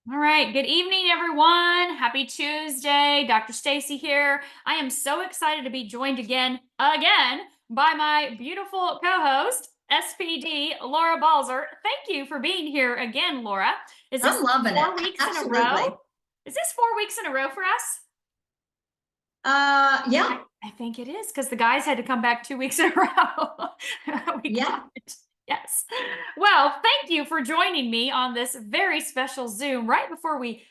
All right. Good evening, everyone. Happy Tuesday. Dr. Stacy here. I am so excited to be joined again by my beautiful co-host, SPD Laura Balzer. Thank you for being here again, Laura. Is this I'm loving it. 4 weeks in a row? Absolutely. Is this 4 weeks in a row for us? Yeah, I think it is because the guys had to come back 2 weeks in a row. We yeah. got it. Yes. Well, thank you for joining me on this very special Zoom right before we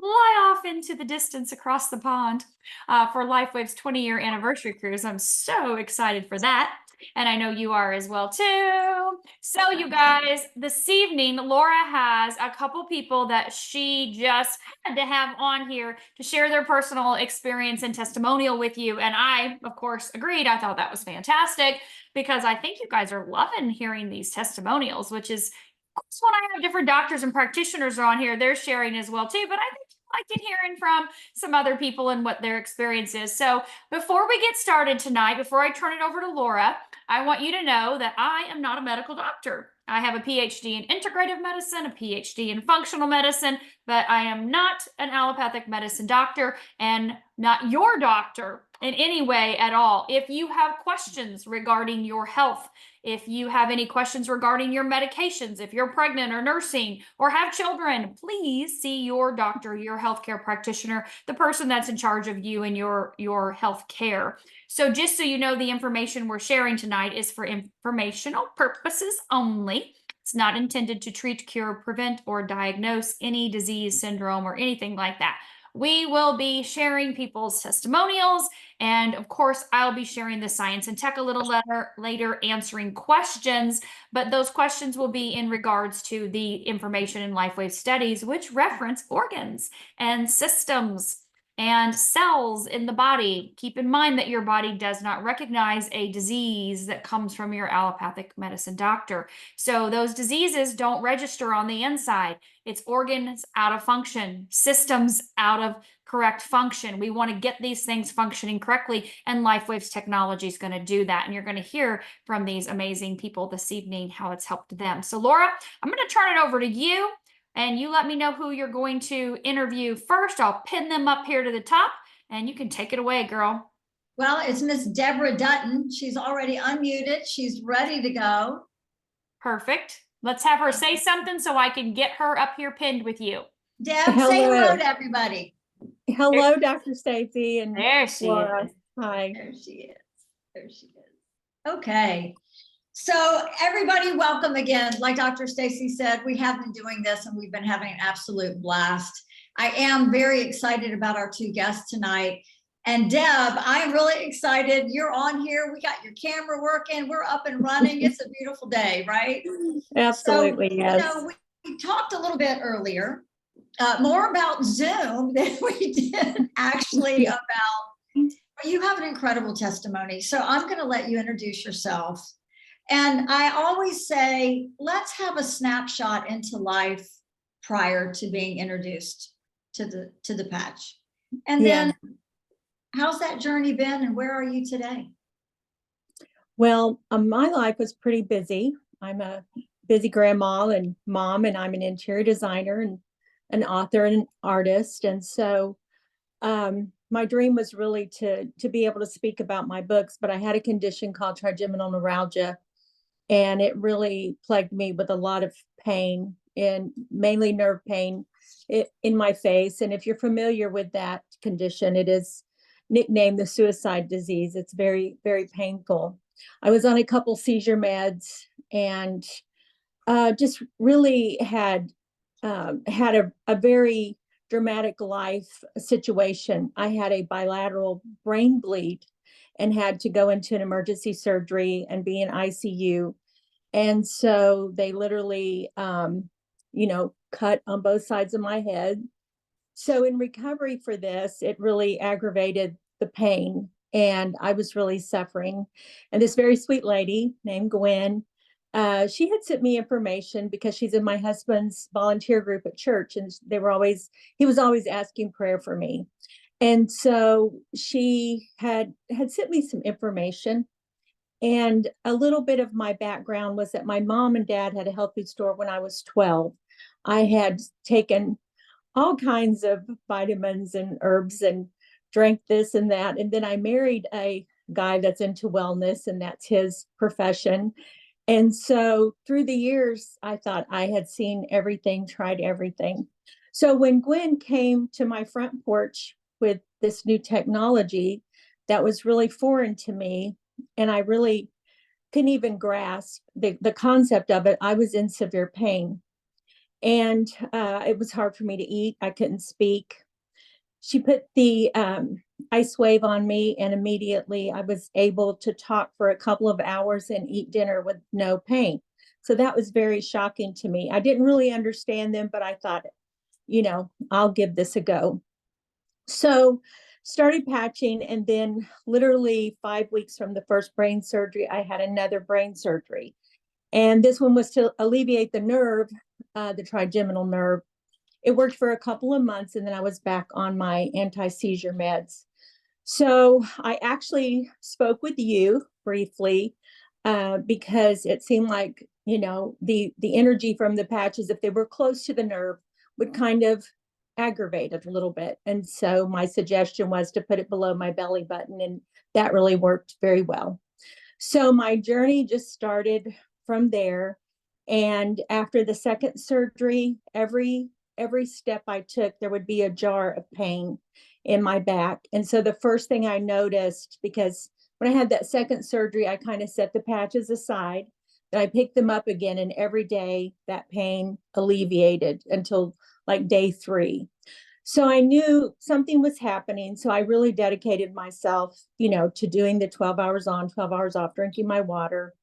fly off into the distance across the pond for LifeWave's 20-year anniversary cruise. I'm so excited for that. And I know you are as well too. So you guys, this evening, Laura has a couple people that she just had to have on here to share their personal experience and testimonial with you. And I, of course, agreed. I thought that was fantastic because I think you guys are loving hearing these testimonials, which is when I have different doctors and practitioners on here, they're sharing as well too. But I think I like hearing from some other people and what their experience is. So before we get started tonight, before I turn it over to Laura, I want you to know that I am not a medical doctor. I have a PhD in integrative medicine, a PhD in functional medicine, but I am not an allopathic medicine doctor and not your doctor in any way at all. If you have questions regarding your health, if you have any questions regarding your medications, if you're pregnant or nursing or have children, please see your doctor, your healthcare practitioner, the person that's in charge of you and your health care. So just so you know, the information we're sharing tonight is for informational purposes only. It's not intended to treat, cure, prevent, or diagnose any disease, syndrome, or anything like that. We will be sharing people's testimonials. And of course, I'll be sharing the science and tech a little later, answering questions. But those questions will be in regards to the information in LifeWave studies, which reference organs and systems and cells in the body. Keep in mind that your body does not recognize a disease that comes from your allopathic medicine doctor. So those diseases don't register on the inside. It's organs out of function, systems out of correct function. We want to get these things functioning correctly, and LifeWave's technology is going to do that. And you're going to hear from these amazing people this evening how it's helped them. So Laura, I'm going to turn it over to you. And you let me know who you're going to interview first. I'll pin them up here to the top and you can take it away, girl. Well, it's Miss Deborah Dutton. She's already unmuted. She's ready to go. Perfect. Let's have her say something so I can get her up here pinned with you. Deb, say hello to everybody. Hello, Dr. Stacy and there she Laura. is. Hi. There she is. There she is. Okay. So everybody, welcome again. Like Dr. Stacy said, we have been doing this and we've been having an absolute blast. I am very excited about our two guests tonight. And Deb, I'm really excited. You're on here. We got your camera working. We're up and running. It's a beautiful day, right? Absolutely, so, yes. We talked a little bit earlier, more about Zoom than we did actually about, you have an incredible testimony. So I'm going to let you introduce yourself. And I always say, let's have a snapshot into life prior to being introduced to the patch. And then how's that journey been and where are you today? Well, my life was pretty busy. I'm a busy grandma and mom, and I'm an interior designer and an author and an artist. And so my dream was really to be able to speak about my books, but I had a condition called trigeminal neuralgia. And it really plagued me with a lot of pain, and mainly nerve pain in my face. And if you're familiar with that condition, it is nicknamed the suicide disease. It's very, very painful. I was on a couple seizure meds and just really had a very dramatic life situation. I had a bilateral brain bleed and had to go into an emergency surgery and be in ICU. And so they literally, cut on both sides of my head. So in recovery for this, it really aggravated the pain and I was really suffering. And this very sweet lady named Gwen, she had sent me information because she's in my husband's volunteer group at church, and he was always asking prayer for me. And so she had sent me some information. And a little bit of my background was that my mom and dad had a health food store when I was 12. I had taken all kinds of vitamins and herbs and drank this and that. And then I married a guy that's into wellness, and that's his profession. And so through the years, I thought I had seen everything, tried everything. So when Gwen came to my front porch with this new technology that was really foreign to me, and I really couldn't even grasp the concept of it, I was in severe pain. And it was hard for me to eat. I couldn't speak. She put the ice wave on me, and immediately I was able to talk for a couple of hours and eat dinner with no pain. So that was very shocking to me. I didn't really understand them, but I thought, I'll give this a go. So started patching, and then literally 5 weeks from the first brain surgery, I had another brain surgery. And this one was to alleviate the nerve, the trigeminal nerve. It worked for a couple of months, and then I was back on my anti-seizure meds. So I actually spoke with you briefly because it seemed like, the energy from the patches, if they were close to the nerve, would kind of aggravate it a little bit. And so my suggestion was to put it below my belly button, and that really worked very well. So my journey just started from there. And after the second surgery, every step I took, there would be a jar of pain in my back. And so the first thing I noticed, because when I had that second surgery, I kind of set the patches aside, then I picked them up again, and every day that pain alleviated until like day 3. So I knew something was happening. So I really dedicated myself, to doing the 12 hours on, 12 hours off, drinking my water.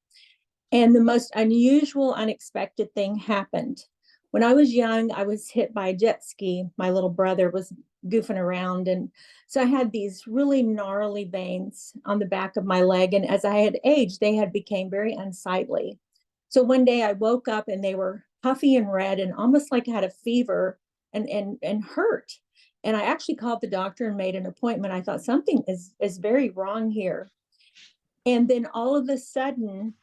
And the most unusual, unexpected thing happened. When I was young, I was hit by a jet ski. My little brother was goofing around. And so I had these really gnarly veins on the back of my leg. And as I had aged, they had become very unsightly. So one day I woke up and they were puffy and red and almost like I had a fever and hurt. And I actually called the doctor and made an appointment. I thought something is very wrong here. And then all of a sudden,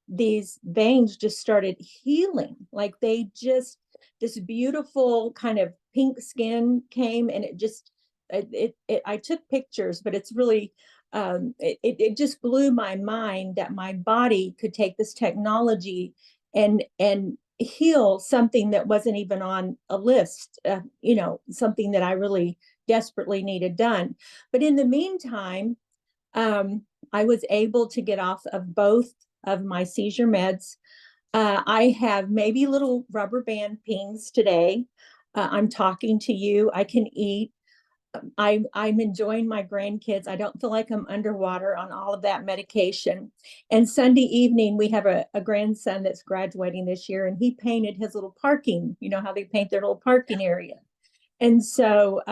these veins just started healing. Like this beautiful kind of pink skin came, and I took pictures, but it's really, it just blew my mind that my body could take this technology and heal something that wasn't even on a list, something that I really desperately needed done. But in the meantime, I was able to get off of both of my seizure meds. I have maybe little rubber band pings today. I'm talking to you. I can eat. I'm enjoying my grandkids. I don't feel like I'm underwater on all of that medication. And Sunday evening, we have a grandson that's graduating this year, and he painted his little parking, how they paint their little parking area. And so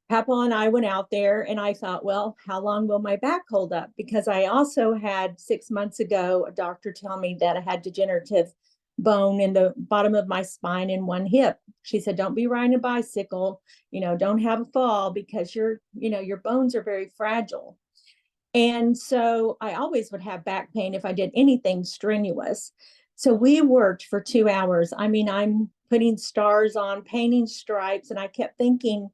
Papa and I went out there, and I thought, well, how long will my back hold up? Because I also had 6 months ago, a doctor tell me that I had degenerative bone in the bottom of my spine in one hip. She said, don't be riding a bicycle, don't have a fall because your bones are very fragile. And so I always would have back pain if I did anything strenuous. So we worked for 2 hours. I mean, I'm putting stars on, painting stripes, and I kept thinking,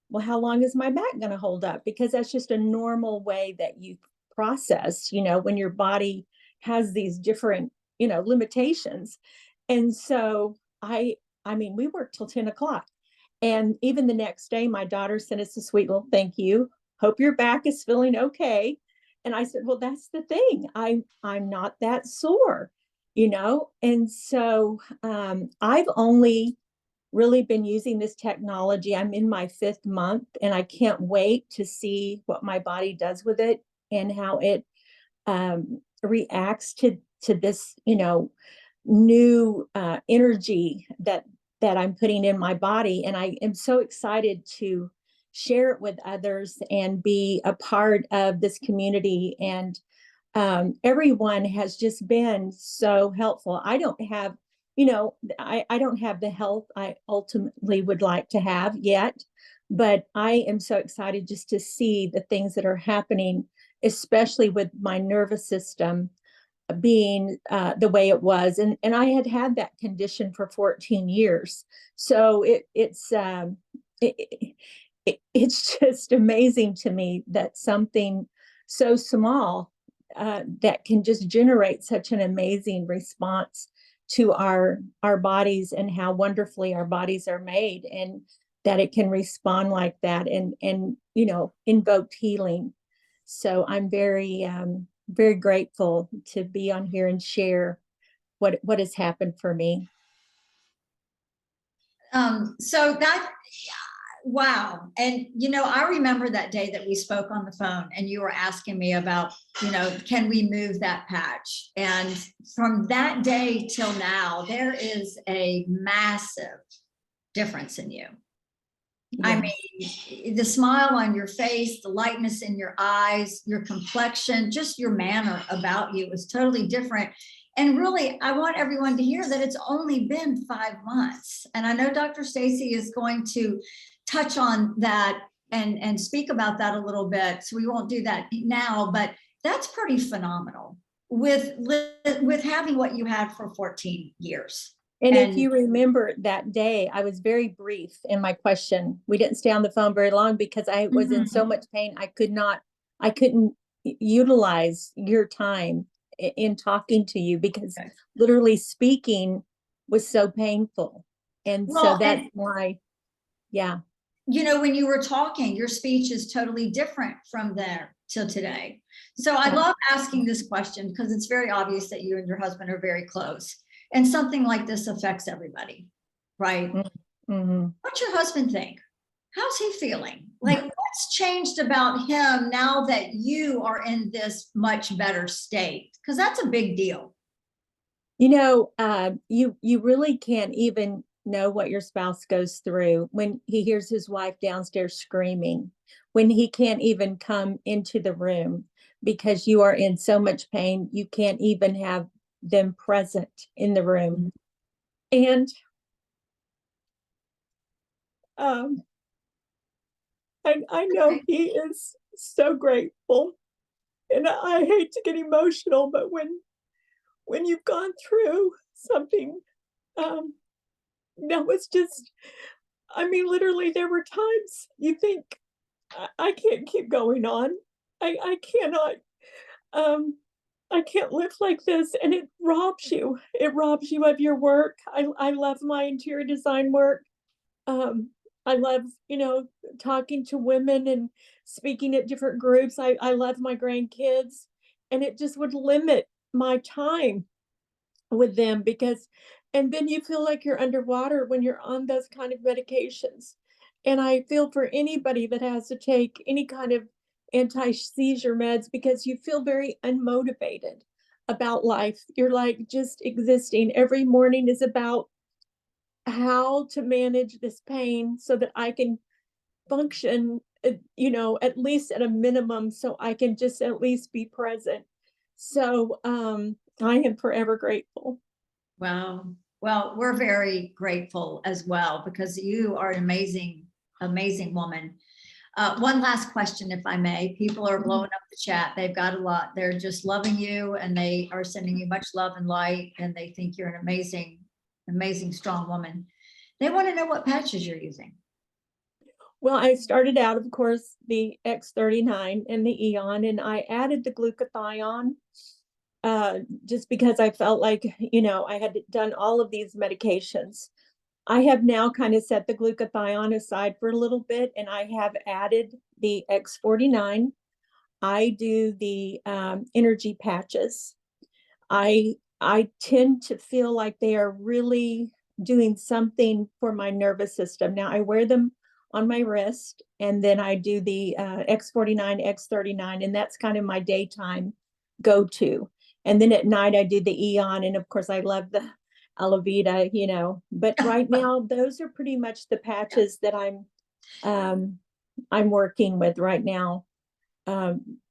well, how long is my back going to hold up? Because that's just a normal way that you process, when your body has these different, limitations. And so I mean, we worked till 10 o'clock. And even the next day, my daughter sent us a sweet little thank you. Hope your back is feeling okay. And I said, well, that's the thing. I'm not that sore, And so I've only really been using this technology. I'm in my 5th month, and I can't wait to see what my body does with it and how it reacts to this, new energy that I'm putting in my body. And I am so excited to share it with others and be a part of this community. And everyone has just been so helpful. I don't have I don't have the health I ultimately would like to have yet, but I am so excited just to see the things that are happening, especially with my nervous system. being the way it was, and I had had that condition for 14 years. So it's just amazing to me that something so small that can just generate such an amazing response to our bodies and how wonderfully our bodies are made, and that it can respond like that and invoke healing. So I'm very grateful to be on here and share what has happened for me. So that, wow. And, I remember that day that we spoke on the phone and you were asking me about, can we move that patch? And from that day till now, there is a massive difference in you. I mean, the smile on your face, the lightness in your eyes, your complexion, just your manner about you is totally different. And really, I want everyone to hear that it's only been 5 months. And I know Dr. Stacy is going to touch on that and speak about that a little bit. So we won't do that now, but that's pretty phenomenal with having what you had for 14 years. And if you remember that day, I was very brief in my question. We didn't stay on the phone very long because I was in so much pain. I couldn't utilize your time in talking to you because literally speaking was so painful. And so that's why, yeah. When you were talking, your speech is totally different from there till today. So I love asking this question because it's very obvious that you and your husband are very close. And something like this affects everybody, right? Mm-hmm. What's your husband think? How's he feeling? Like, what's changed about him now that you are in this much better state? Because that's a big deal. You really can't even know what your spouse goes through when he hears his wife downstairs screaming, when he can't even come into the room because you are in so much pain, you can't even have them present in the room. And I know he is so grateful, and I hate to get emotional, but when you've gone through something that was just, I mean, literally there were times you think I can't keep going on. I cannot I can't live like this, and it robs you. It robs you of your work. I love my interior design work. I love, talking to women and speaking at different groups. I love my grandkids, and it just would limit my time with them and then you feel like you're underwater when you're on those kind of medications. And I feel for anybody that has to take any kind of anti-seizure meds because you feel very unmotivated about life. You're like just existing. Every morning is about how to manage this pain so that I can function, at least at a minimum, so I can just at least be present. So I am forever grateful. Wow. Well, we're very grateful as well because you are an amazing, amazing woman. One last question, if I may. People are blowing up the chat. They've got a lot. They're just loving you and they are sending you much love and light, and they think you're an amazing, amazing, strong woman. They want to know what patches you're using. Well, I started out, of course, the X39 and the Eon, and I added the glutathione just because I felt like, I had done all of these medications. I have now kind of set the glutathione aside for a little bit, and I have added the X49. I do the energy patches. I tend to feel like they are really doing something for my nervous system. Now I wear them on my wrist, and then I do the X49, X39, and that's kind of my daytime go-to. And then at night I do the Eon, and of course I love the Alavita, but right now those are pretty much the patches that I'm working with right now,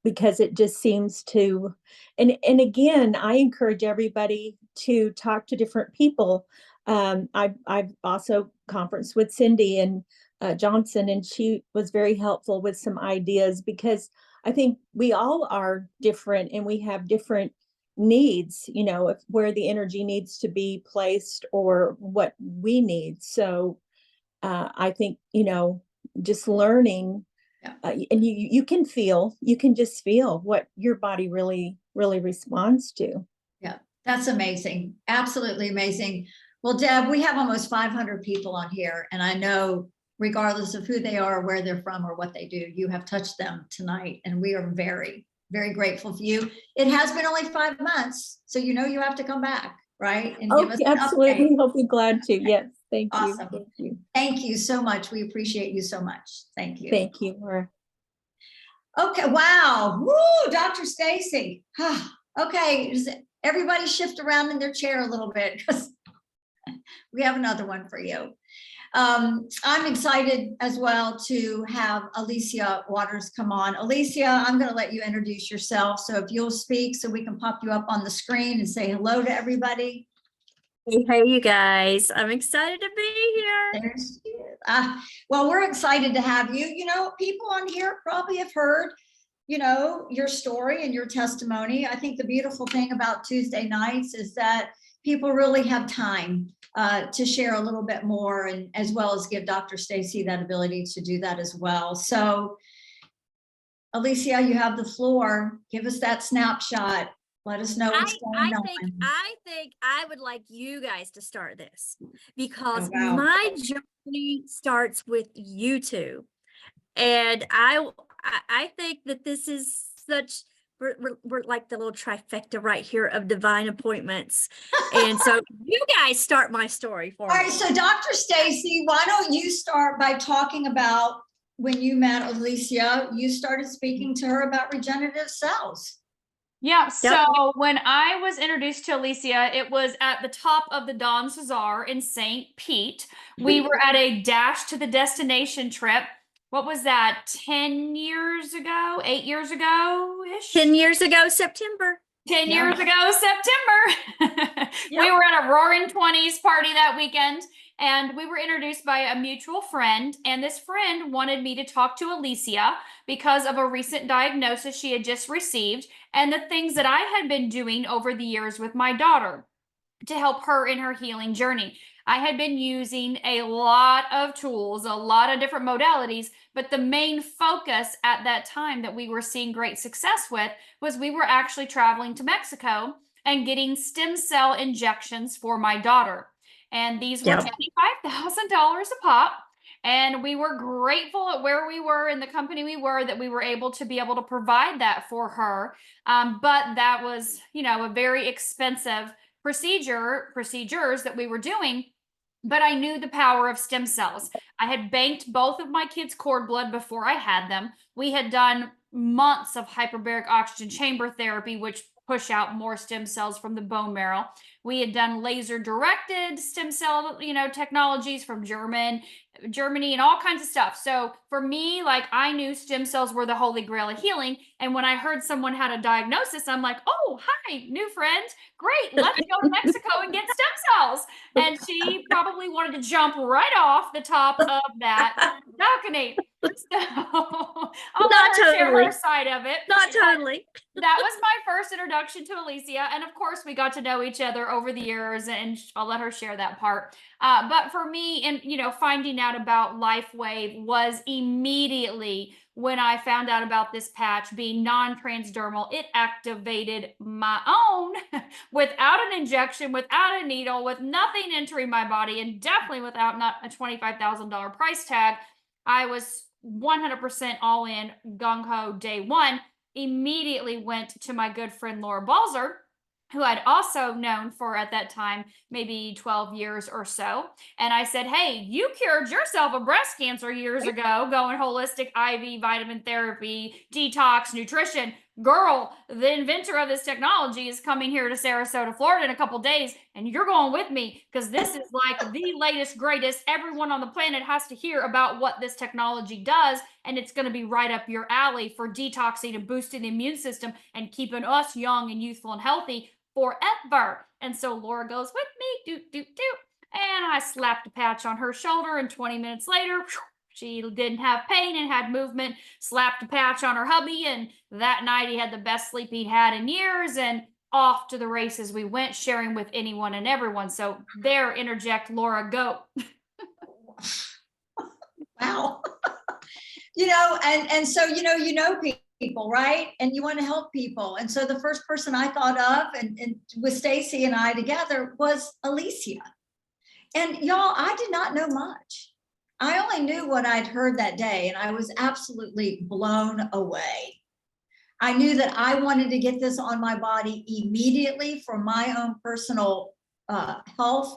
because it just seems to, and again, I encourage everybody to talk to different people. I've also conferenced with Cindy and Johnson, and she was very helpful with some ideas because I think we all are different and we have different needs, if where the energy needs to be placed or what we need. So I think, just learning, Yeah. and you can just feel what your body really, really responds to. Yeah, that's amazing. Absolutely amazing. Well, Deb, we have almost 500 people on here, and I know regardless of who they are, where they're from, or what they do, you have touched them tonight, and we are very, very grateful for you. It has been only 5 months, so you have to come back, right? And give us Okay, an update. absolutely. I'll be glad to. Yes. Thank you. Awesome. Thank you. Thank you so much. We appreciate you so much. Thank you. Thank you, Laura. Okay, wow. Woo, Dr. Stacy. Okay, everybody shift around in their chair a little bit because we have another one for you. I'm excited as well to have Alicia Waters come on. Alicia, I'm going to let you introduce yourself. So if you'll speak so we can pop you up on the screen and say hello to everybody. Hey, you guys. I'm excited to be here. There she is. Well, we're excited to have you. People on here probably have heard, your story and your testimony. I think the beautiful thing about Tuesday nights is that people really have time to share a little bit more, and as well as give Dr. Stacy that ability to do that as well. So, Alicia, you have the floor. Give us that snapshot. Let us know what's going on. I think I would like you guys to start this because Oh, wow. my journey starts with you two. And I think that this is we're like the little trifecta right here of divine appointments. And so you guys start my story for All me. right, so Dr. Stacy, why don't you start by talking about when you met Alicia, you started speaking to her about regenerative cells. Yeah, Yep. so when I was introduced to Alicia, it was at the top of the Don Cesar in St. Pete. We were at a Dash to the Destination trip. What was that, 10 years ago, 8 years ago-ish? 10 years ago, September. 10 Yeah. years ago, September. We Yep. were at a Roaring 20s party that weekend, and we were introduced by a mutual friend. And this friend wanted me to talk to Alicia because of a recent diagnosis she had just received and the things that I had been doing over the years with my daughter to help her in her healing journey. I had been using a lot of tools, a lot of different modalities, but the main focus at that time that we were seeing great success with was we were actually traveling to Mexico and getting stem cell injections for my daughter. And these were Yep. $25,000 a pop. And we were grateful at where we were in the company we were that we were able to provide that for her. But that was, a very expensive procedures that we were doing. But I knew the power of stem cells. I had banked both of my kids' cord blood before I had them. We had done months of hyperbaric oxygen chamber therapy, which push out more stem cells from the bone marrow. We had done laser directed stem cell, technologies from Germany and all kinds of stuff. So for me, like, I knew stem cells were the holy grail of healing. And when I heard someone had a diagnosis, I'm like, oh, hi, new friend. Great. Let's go to Mexico and get stem cells. And she probably wanted to jump right off the top of that balcony. So I'll let her share her side of it. Not totally. That was my first introduction to Alicia. And of course, we got to know each other over the years, and I'll let her share that part. But for me, and finding out about LifeWave was immediately when I found out about this patch being non-transdermal. It activated my own without an injection, without a needle, with nothing entering my body, and definitely without not a $25,000 price tag. I was 100% all in, gung-ho day one. Immediately went to my good friend Laura Balzer, who I'd also known for at that time maybe 12 years or so. And I said, hey, you cured yourself of breast cancer years ago, going holistic IV, vitamin therapy, detox, nutrition. Girl, the inventor of this technology is coming here to Sarasota, Florida in a couple days, and you're going with me because this is like the latest, greatest. Everyone on the planet has to hear about what this technology does, and it's going to be right up your alley for detoxing and boosting the immune system and keeping us young and youthful and healthy forever. And so Laura goes with me, and I slapped a patch on her shoulder, and 20 minutes later, she didn't have pain and had movement. Slapped a patch on her hubby, and that night he had the best sleep he'd had in years. And off to the races. We went sharing with anyone and everyone. So there, interject Laura, go. Wow. And so, people, right? And you want to help people. And so the first person I thought of and with Stacy and I together was Alicia. And y'all, I did not know much. I only knew what I'd heard that day, and I was absolutely blown away. I knew that I wanted to get this on my body immediately for my own personal health,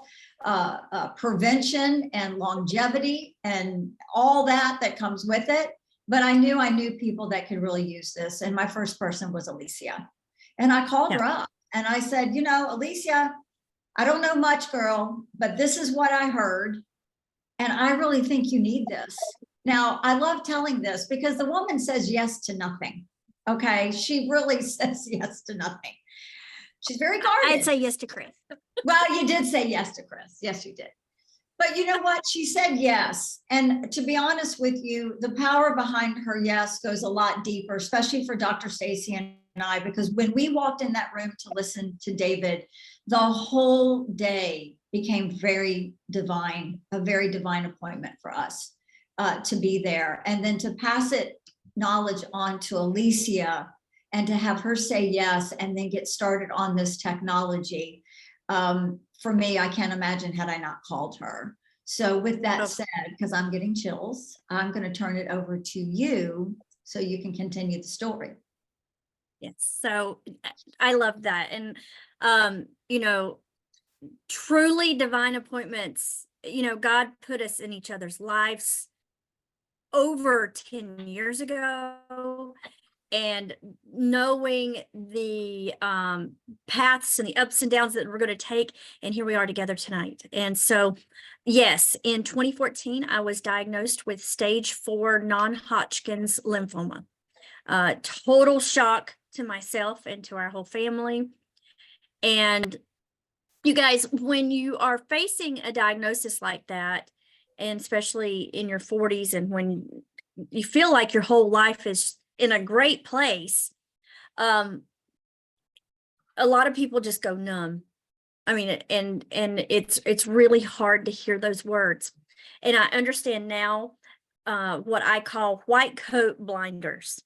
prevention and longevity and all that comes with it. But I knew people that could really use this. And my first person was Alicia. And I called her up and I said, Alicia, I don't know much, girl, but this is what I heard. And I really think you need this. Now, I love telling this because the woman says yes to nothing. Okay. She really says yes to nothing. She's very guarded. I'd say yes to Chris. Well, you did say yes to Chris. Yes, you did. But you know what? She said yes. And to be honest with you, the power behind her yes goes a lot deeper, especially for Dr. Stacy and I, because when we walked in that room to listen to David, the whole day became very divine, a very divine appointment for us to be there. And then to pass it knowledge on to Alicia and to have her say yes and then get started on this technology. For me, I can't imagine had I not called her. So with that said, because I'm getting chills, I'm going to turn it over to you so you can continue the story. Yes. So I love that. And, truly divine appointments, God put us in each other's lives over 10 years ago. And knowing the paths and the ups and downs that we're going to take, and here we are together tonight. And so, yes, in 2014, I was diagnosed with stage 4 non-Hodgkin's lymphoma. Total shock to myself and to our whole family. And you guys, when you are facing a diagnosis like that, and especially in your 40s, and when you feel like your whole life is in a great place, a lot of people just go numb. I mean, and it's really hard to hear those words. And I understand now what I call white coat blinders.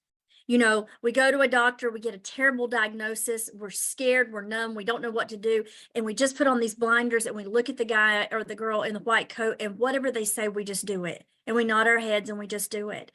We go to a doctor, we get a terrible diagnosis, we're scared, we're numb, we don't know what to do, and we just put on these blinders and we look at the guy or the girl in the white coat, and whatever they say, we just do it. And we nod our heads and we just do it.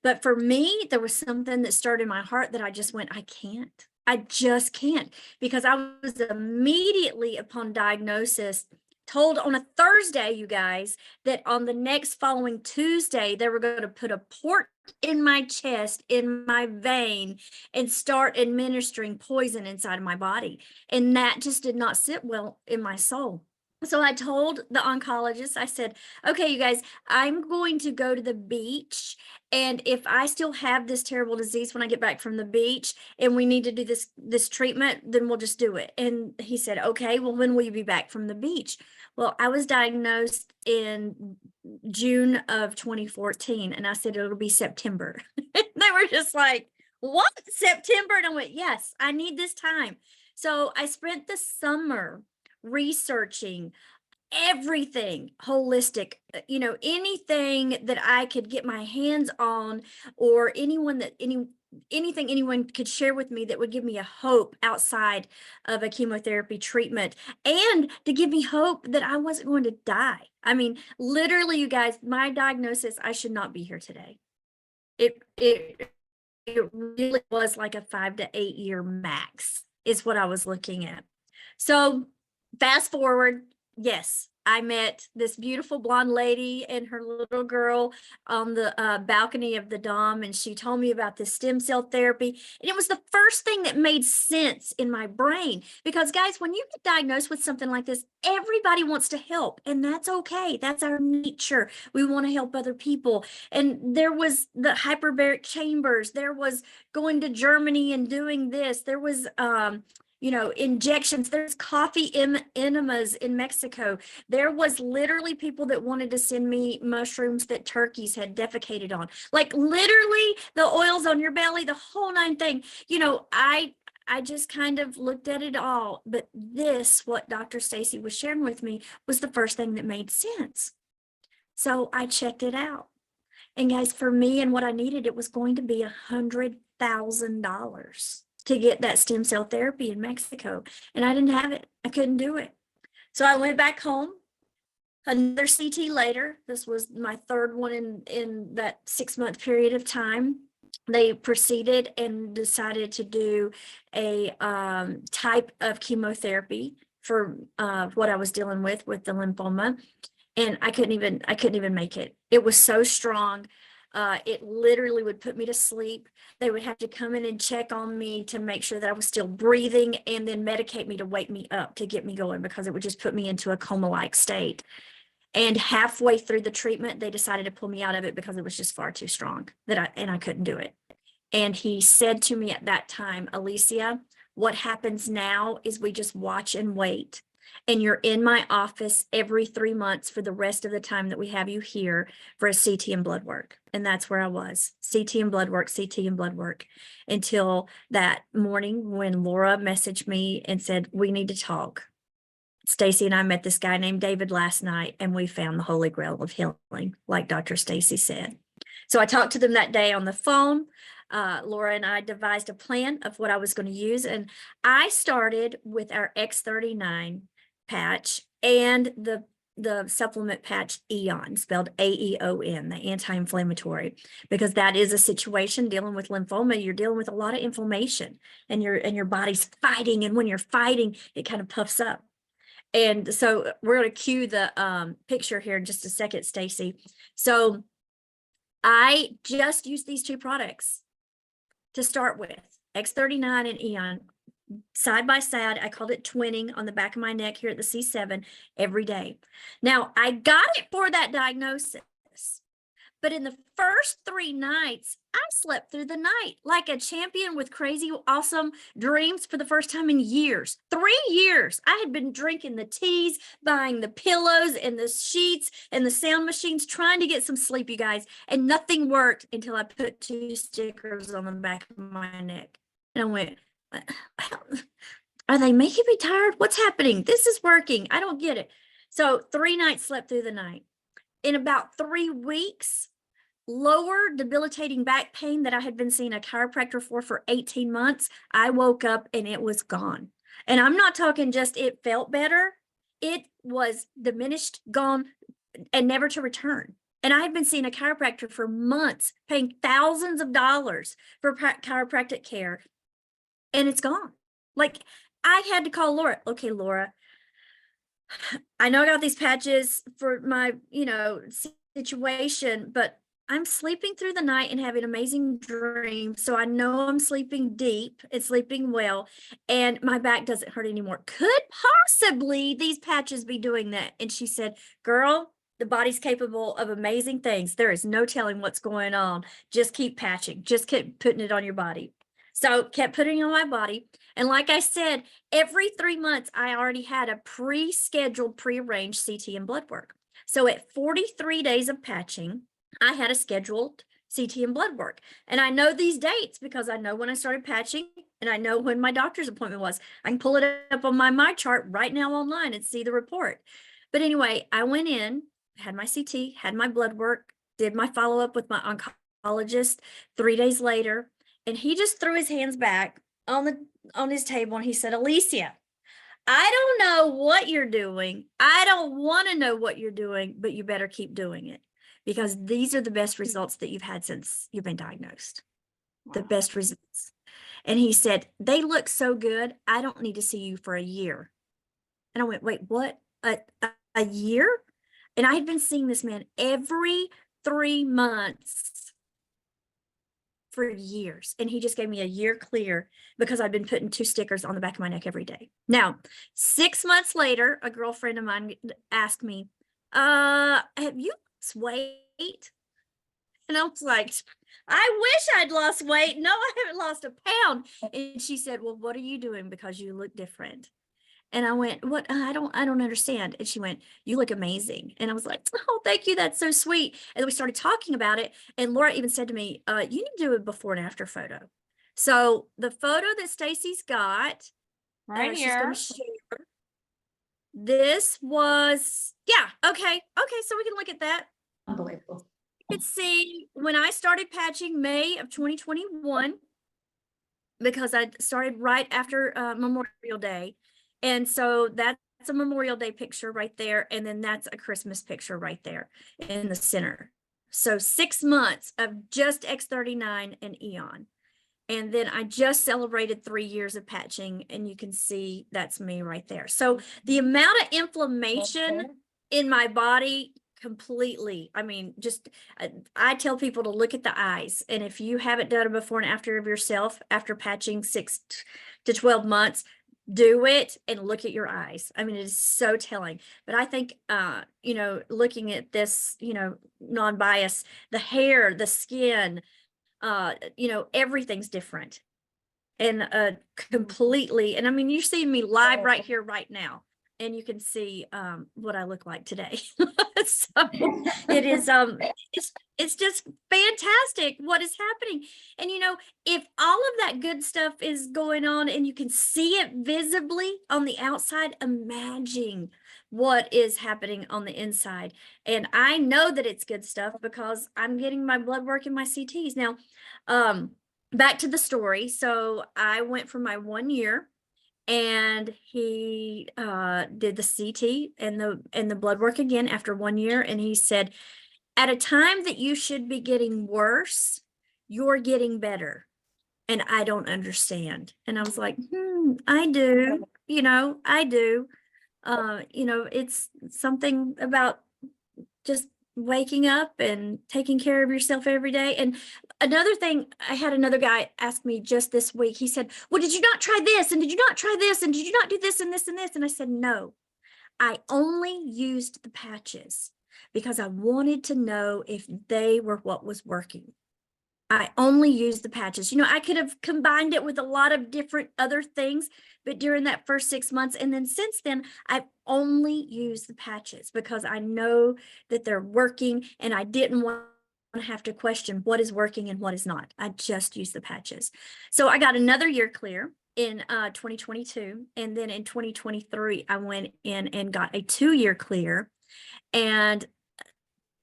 But for me, there was something that stirred in my heart that I just went, I just can't, because I was immediately upon diagnosis told on a Thursday, you guys, that on the next following Tuesday, they were going to put a port in my chest, in my vein, and start administering poison inside of my body. And that just did not sit well in my soul. So I told the oncologist, I said, okay, you guys, I'm going to go to the beach. And if I still have this terrible disease when I get back from the beach and we need to do this treatment, then we'll just do it. And he said, okay, well, when will you be back from the beach? Well, I was diagnosed in June of 2014. And I said, it'll be September. They were just like, what, September? And I went, yes, I need this time. So I spent the summer researching everything holistic, anything that I could get my hands on, or anything anyone could share with me that would give me a hope outside of a chemotherapy treatment, and to give me hope that I wasn't going to die. I mean, literally, you guys, my diagnosis, I should not be here today. It really was like a 5 to 8 year max is what I was looking at. So fast forward, yes, I met this beautiful blonde lady and her little girl on the balcony of the Dom, and she told me about this stem cell therapy. And it was the first thing that made sense in my brain, because guys, when you get diagnosed with something like this, everybody wants to help, and that's okay. That's our nature. We want to help other people. And there was the hyperbaric chambers. There was going to Germany and doing this. There was injections. There's coffee enemas in Mexico. There was literally people that wanted to send me mushrooms that turkeys had defecated on. Like literally the oils on your belly, the whole 9 thing. I I just kind of looked at it all. But this, what Dr. Stacy was sharing with me, was the first thing that made sense. So I checked it out. And guys, for me and what I needed, it was going to be $100,000 to get that stem cell therapy in Mexico. And I didn't have it. I couldn't do it. So I went back home. Another CT later, this was my third one in that 6-month period of time. They proceeded and decided to do a type of chemotherapy for what I was dealing with the lymphoma. And I couldn't even make it. It was so strong. It literally would put me to sleep. They would have to come in and check on me to make sure that I was still breathing, and then medicate me to wake me up to get me going, because it would just put me into a coma-like state. And halfway through the treatment, they decided to pull me out of it because it was just far too strong and I couldn't do it. And he said to me at that time, Alicia, what happens now is we just watch and wait. And you're in my office every 3 months for the rest of the time that we have you here for a CT and blood work. And that's where I was, CT and blood work, CT and blood work, until that morning when Laura messaged me and said, we need to talk. Stacy and I met this guy named David last night, and we found the holy grail of healing, like Dr. Stacy said. So I talked to them that day on the phone. Laura and I devised a plan of what I was going to use. And I started with our X39 patch and the supplement patch Aeon, spelled AEON, the anti-inflammatory, because that is a situation dealing with lymphoma. You're dealing with a lot of inflammation, and your body's fighting. And when you're fighting, it kind of puffs up. And so we're going to cue the picture here in just a second, Stacy. So I just used these 2 products to start with, X39 and Aeon, side by side. I called it twinning on the back of my neck here at the C7 every day. Now, I got it for that diagnosis, but in the first 3 nights, I slept through the night like a champion with crazy, awesome dreams for the first time in years. 3 years. I had been drinking the teas, buying the pillows and the sheets and the sound machines, trying to get some sleep, you guys. And nothing worked until I put 2 stickers on the back of my neck. And I went, are they making me tired? What's happening? This is working. I don't get it. So 3 nights slept through the night. In about 3 weeks, lower debilitating back pain that I had been seeing a chiropractor for 18 months, I woke up and it was gone. And I'm not talking just it felt better. It was diminished, gone, and never to return. And I had been seeing a chiropractor for months, paying thousands of dollars for chiropractic care, and it's gone. Like, I had to call Laura. Okay, Laura, I know I got these patches for my, situation, but I'm sleeping through the night and having amazing dreams. So I know I'm sleeping deep and sleeping well, and my back doesn't hurt anymore. Could possibly these patches be doing that? And she said, girl, the body's capable of amazing things. There is no telling what's going on. Just keep patching. Just keep putting it on your body. So kept putting it on my body. And like I said, every 3 months, I already had a pre-scheduled, pre-arranged CT and blood work. So at 43 days of patching, I had a scheduled CT and blood work. And I know these dates because I know when I started patching, and I know when my doctor's appointment was. I can pull it up on my chart right now online and see the report. But anyway, I went in, had my CT, had my blood work, did my follow-up with my oncologist 3 days later, and he just threw his hands back on his table and he said, Alicia, I don't know what you're doing. I don't want to know what you're doing, but you better keep doing it, because these are the best results that you've had since you've been diagnosed. The best results. And he said, they look so good. I don't need to see you for a year. And I went, wait, what? A year? And I had been seeing this man every 3 months for years. And he just gave me a year clear because I'd been putting 2 stickers on the back of my neck every day. Now, 6 months later, a girlfriend of mine asked me, have you lost weight? And I was like, I wish I'd lost weight. No, I haven't lost a pound. And she said, well, what are you doing? Because you look different. And I went, what? I don't understand. And she went, you look amazing. And I was like, oh, thank you. That's so sweet. And we started talking about it. And Laura even said to me, you need to do a before and after photo. So the photo that Stacy's got, Right she's here. gonna share. This was, yeah, okay, so we can look at that. Unbelievable. You can see when I started patching May of 2021, because I started right after Memorial Day. And so that's a Memorial Day picture right there. And then that's a Christmas picture right there in the center. So 6 months of just X39 and Eon. And then I just celebrated 3 years of patching, and you can see that's me right there. So the amount of inflammation in my body completely, I mean, just I tell people to look at the eyes, and if you haven't done a before and after of yourself after patching 6 to 12 months, do it and look at your eyes. I mean, it is so telling. But I think you know, looking at this, you know, non-bias, the hair, the skin, you know, everything's different and completely. And I mean, you're seeing me live right here, right now, and you can see what I look like today. So it is it's just fantastic what is happening. And you know, if all of that good stuff is going on and you can see it visibly on the outside, imagine what is happening on the inside. And I know that it's good stuff because I'm getting my blood work and my CTs now. Back to the story. So I went for my 1 year, and he did the CT and the blood work again after 1 year, and he said, at a time that you should be getting worse, you're getting better. And I don't understand. And I was like, I do, you know, I do. You know, it's something about just waking up and taking care of yourself every day. And another thing, I had another guy ask me just this week. He said, well, did you not try this? And did you not try this? And did you not do this and this and this? And I said, no, I only used the patches because I wanted to know if they were what was working. I only used the patches. You know, I could have combined it with a lot of different other things, but during that first 6 months, and then since then, I've only used the patches because I know that they're working, and I didn't want to have to question what is working and what is not. I just used the patches. So I got another year clear in 2022. And then in 2023, I went in and got a 2-year clear. And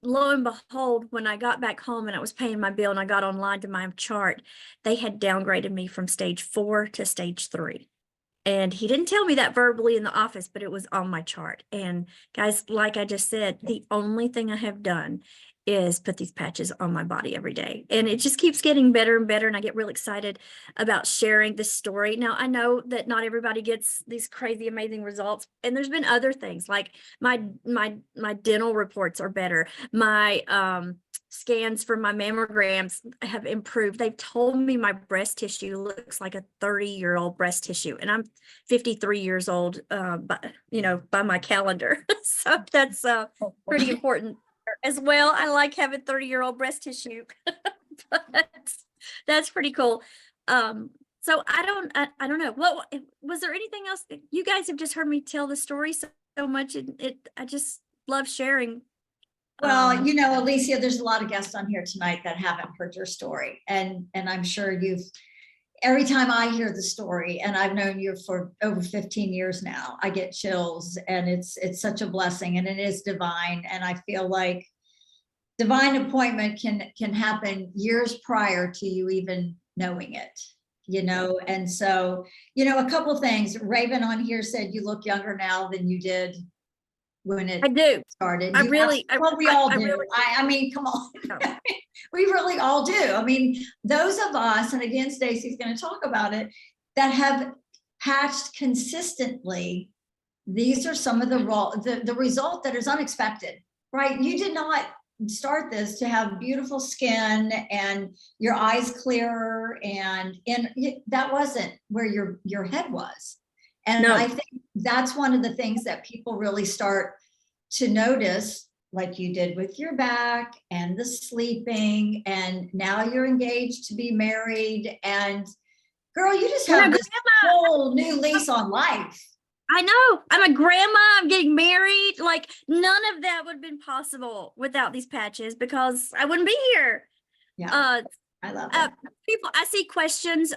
lo and behold, when I got back home and I was paying my bill and I got online to my chart, they had downgraded me from stage 4 to stage 3. And he didn't tell me that verbally in the office, but it was on my chart. And guys, like I just said, the only thing I have done is put these patches on my body every day. And it just keeps getting better and better. And I get real excited about sharing this story. Now, I know that not everybody gets these crazy, amazing results. And there's been other things like my dental reports are better. My scans for my mammograms have improved. They've told me my breast tissue looks like a 30-year-old breast tissue. And I'm 53 years old, but you know, by my calendar. So that's pretty important as well. I like having 30-year-old breast tissue. But that's pretty cool. So I don't know. What was there anything else? You guys have just heard me tell the story so much, and I just love sharing. Well, you know, Alicia, there's a lot of guests on here tonight that haven't heard your story. And I'm sure every time I hear the story, and I've known you for over 15 years now, I get chills, and it's such a blessing, and it is divine. And I feel like divine appointment can happen years prior to you even knowing it, you know? And so, you know, a couple things. Raven on here said you look younger now than you did when it I do. started. Well, we all do. I mean, come on. We really all do. I mean, those of us, and again, Stacy's going to talk about it, that have patched consistently, these are some of the result that is unexpected, right? You did not start this to have beautiful skin and your eyes clearer, and that wasn't where your head was. And No. I think that's one of the things that people really start to notice, like you did with your back and the sleeping, and now you're engaged to be married, and girl, you just have this whole new lease on life. I know. I'm a grandma. I'm getting married. Like, none of that would have been possible without these patches because I wouldn't be here. Yeah. I love Uh, it. People, I see questions,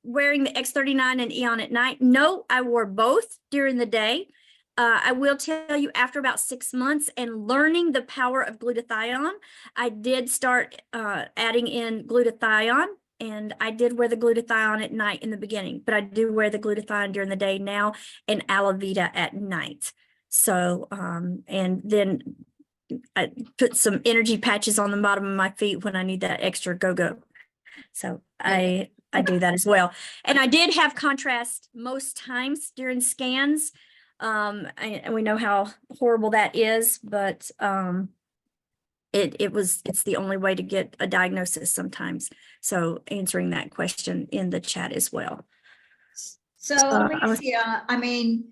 wearing the X39 and Eon at night. No, I wore both during the day. I will tell you, after about 6 months and learning the power of glutathione, I did start adding in glutathione, and I did wear the glutathione at night in the beginning, but I do wear the glutathione during the day now and Alavita at night. So, and then I put some energy patches on the bottom of my feet when I need that extra go-go. So I do that as well. And I did have contrast most times during scans. And we know how horrible that is, but it's the only way to get a diagnosis sometimes. So answering that question in the chat as well. So I was- Alicia, I mean,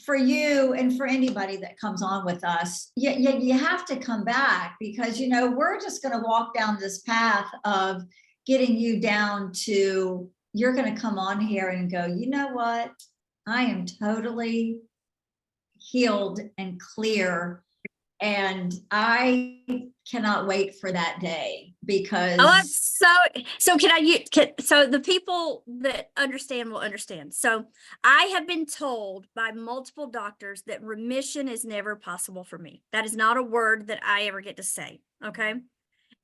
for you and for anybody that comes on with us, you have to come back because, you know, we're just going to walk down this path of getting you down to, you're going to come on here and go, you know what? I am totally healed and clear. And I cannot wait for that day because Oh, so can so the people that understand will understand. So I have been told by multiple doctors that remission is never possible for me. That is not a word that I ever get to say. Okay.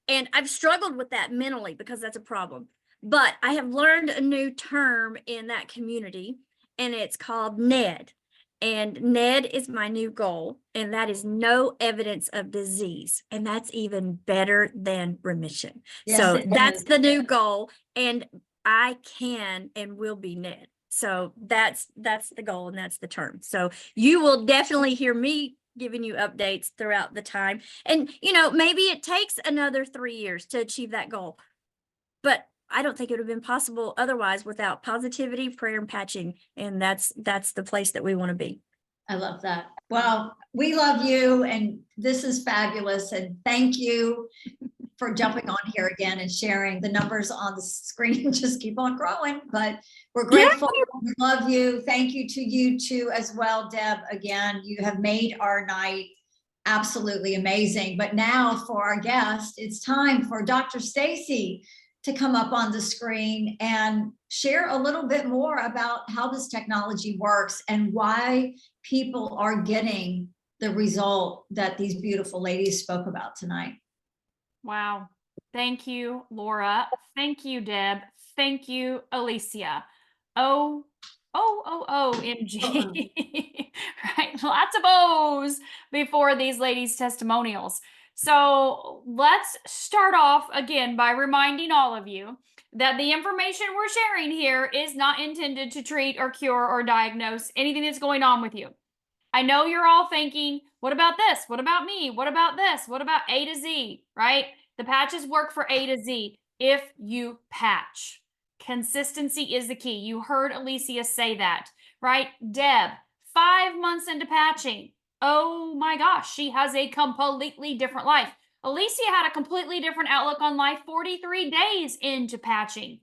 And I've struggled with that mentally because that's a problem. But I have learned a new term in that community, and it's called NED. And NED is my new goal, and that is no evidence of disease. And that's even better than remission. Yes, So it that's is. the new goal, and I can and will be NED. So that's the goal, and that's the term. So you will definitely hear me giving you updates throughout the time. And, you know, maybe it takes another 3 years to achieve that goal, but I don't think it would have been possible otherwise without positivity, prayer, and patching. And that's the place that we want to be. I love that. Well, we love you and this is fabulous. And thank you for jumping on here again and sharing. The numbers on the screen just keep on growing, but we're grateful. We love you. Thank you to you too as well, Deb. Again, you have made our night absolutely amazing. But now for our guest, it's time for Dr. Stacy to come up on the screen and share a little bit more about how this technology works and why people are getting the result that these beautiful ladies spoke about tonight. Wow. Thank you, Laura. Thank you, Deb. Thank you, Alicia. OMG. Right. Lots of O's before these ladies' testimonials. So let's start off again by reminding all of you that the information we're sharing here is not intended to treat or cure or diagnose anything that's going on with you. I know you're all thinking, what about this? What about me? What about this? What about A to Z, right? The patches work for A to Z if you patch. Consistency is the key. You heard Alicia say that, right? Deb, 5 months into patching. Oh my gosh, she has a completely different life. Alicia had a completely different outlook on life 43 days into patching.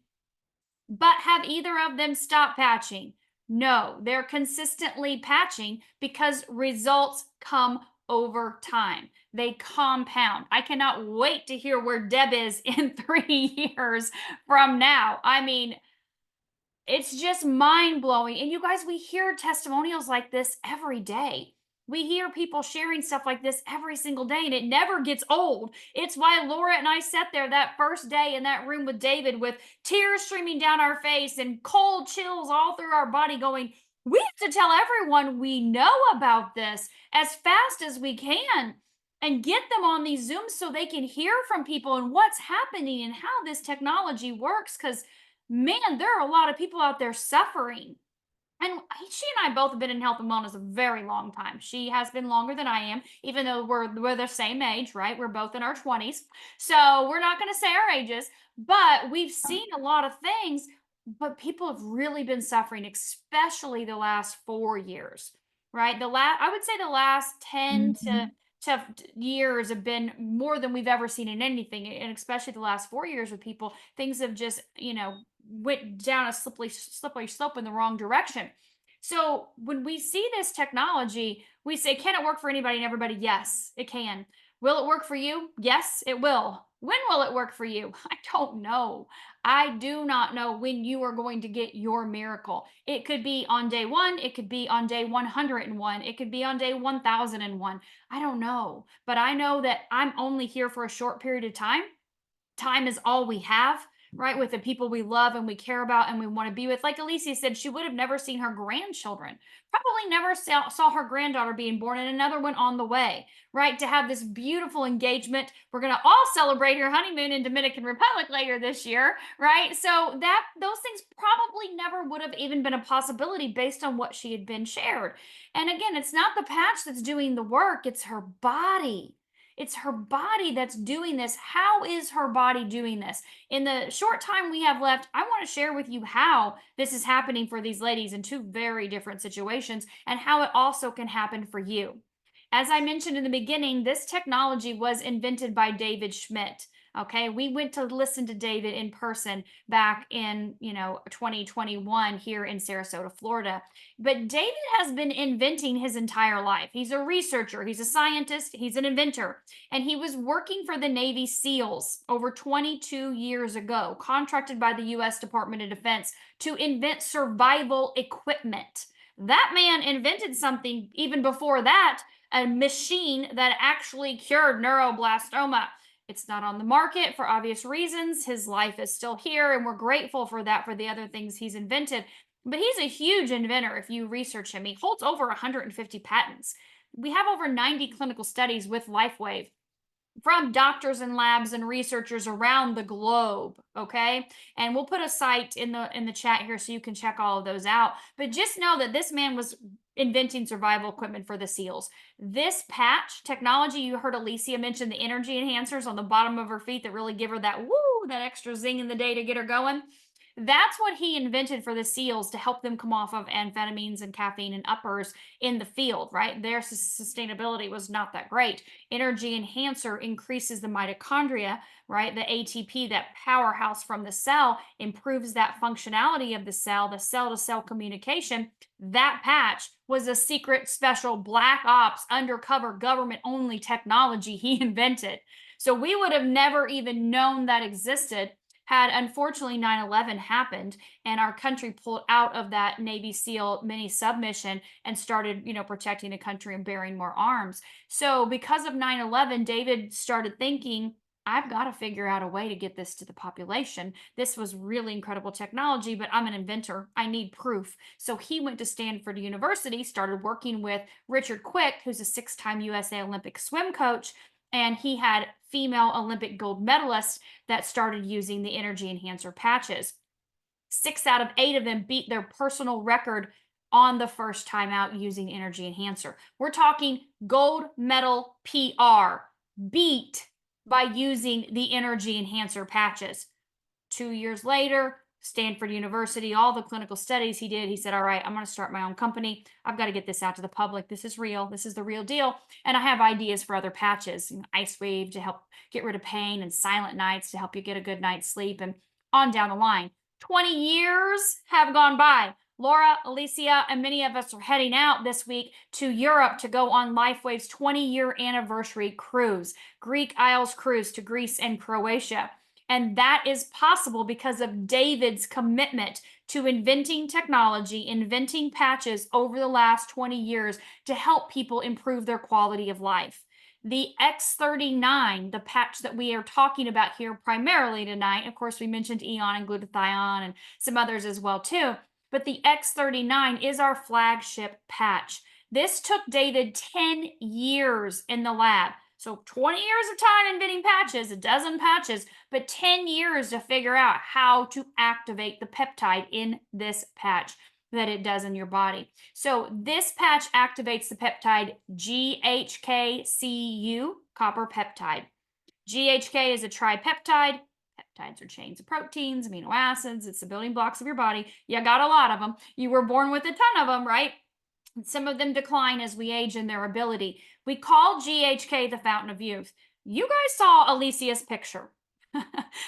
But have either of them stopped patching? No, they're consistently patching because results come over time. They compound. I cannot wait to hear where Deb is in 3 years from now. I mean, it's just mind blowing. And you guys, we hear testimonials like this every day. We hear people sharing stuff like this every single day, and it never gets old. It's why Laura and I sat there that first day in that room with David with tears streaming down our face and cold chills all through our body, going, we have to tell everyone we know about this as fast as we can and get them on these Zooms so they can hear from people and what's happening and how this technology works. Because, man, there are a lot of people out there suffering. And she and I both have been in health and wellness a very long time. She has been longer than I am, even though we're the same age, right? We're both in our 20s. So we're not going to say our ages, but we've seen a lot of things, but people have really been suffering, especially the last 4 years, right? I would say the last 10 to years have been more than we've ever seen in anything, and especially the last 4 years with people, things have just, went down a slippery slope in the wrong direction. So when we see this technology, we say, can it work for anybody and everybody? Yes, it can. Will it work for you? Yes, it will. When will it work for you? I don't know. I do not know when you are going to get your miracle. It could be on day one, it could be on day 101, it could be on day 1001. I don't know. But I know that I'm only here for a short period of time. Time is all we have, right? With the people we love and we care about and we want to be with. Like Alicia said, she would have never seen her grandchildren, probably never saw her granddaughter being born and another one on the way, right? To have this beautiful engagement. We're going to all celebrate her honeymoon in Dominican Republic later this year, right? So that those things probably never would have even been a possibility based on what she had been shared. And again, it's not the patch that's doing the work, it's her body. It's her body that's doing this. How is her body doing this? In the short time we have left, I want to share with you how this is happening for these ladies in two very different situations and how it also can happen for you. As I mentioned in the beginning, this technology was invented by David Schmidt. Okay, we went to listen to David in person back in, 2021 here in Sarasota, Florida. But David has been inventing his entire life. He's a researcher, he's a scientist, he's an inventor. And he was working for the Navy SEALs over 22 years ago, contracted by the US Department of Defense to invent survival equipment. That man invented something even before that, a machine that actually cured neuroblastoma. It's not on the market for obvious reasons. His life is still here, and we're grateful for that for the other things he's invented. But he's a huge inventor if you research him. He holds over 150 patents. We have over 90 clinical studies with LifeWave from doctors and labs and researchers around the globe, okay? And we'll put a site in the chat here so you can check all of those out. But just know that this man was inventing survival equipment for the SEALs. This patch technology, you heard Alicia mention the energy enhancers on the bottom of her feet that really give her that woo, that extra zing in the day to get her going. That's what he invented for the SEALs to help them come off of amphetamines and caffeine and uppers in the field, right? Their sustainability was not that great. Energy enhancer increases the mitochondria, right? The ATP, that powerhouse from the cell, improves that functionality of the cell to cell communication. That patch was a secret, special, black ops, undercover, government only technology he invented. So we would have never even known that existed had unfortunately 9/11 happened and our country pulled out of that Navy SEAL mini submission and started, protecting the country and bearing more arms. So because of 9/11, David started thinking, I've got to figure out a way to get this to the population. This was really incredible technology, but I'm an inventor. I need proof. So he went to Stanford University, started working with Richard Quick, who's a 6-time USA Olympic swim coach, and he had female Olympic gold medalists that started using the energy enhancer patches. 6 out of 8 of them beat their personal record on the first time out using energy enhancer. We're talking gold medal PR beat by using the energy enhancer patches. 2 years later, Stanford University, all the clinical studies he did, he said, all right, I'm going to start my own company. I've got to get this out to the public. This is real. This is the real deal. And I have ideas for other patches, Ice Wave to help get rid of pain, and Silent Nights to help you get a good night's sleep, and on down the line. 20 years have gone by. Laura, Alicia, and many of us are heading out this week to Europe to go on LifeWave's 20-year anniversary cruise, Greek Isles cruise to Greece and Croatia. And that is possible because of David's commitment to inventing technology, inventing patches over the last 20 years to help people improve their quality of life. The X39, the patch that we are talking about here primarily tonight, of course, we mentioned Eon and glutathione and some others as well too, but the X39 is our flagship patch. This took David 10 years in the lab. So 20 years of time inventing patches, a dozen patches, but 10 years to figure out how to activate the peptide in this patch that it does in your body. So this patch activates the peptide GHK-Cu, copper peptide. GHK is a tripeptide. Peptides are chains of proteins, amino acids. It's the building blocks of your body. You got a lot of them. You were born with a ton of them, right? Some of them decline as we age in their ability. We call GHK the fountain of youth. You guys saw Alicia's picture.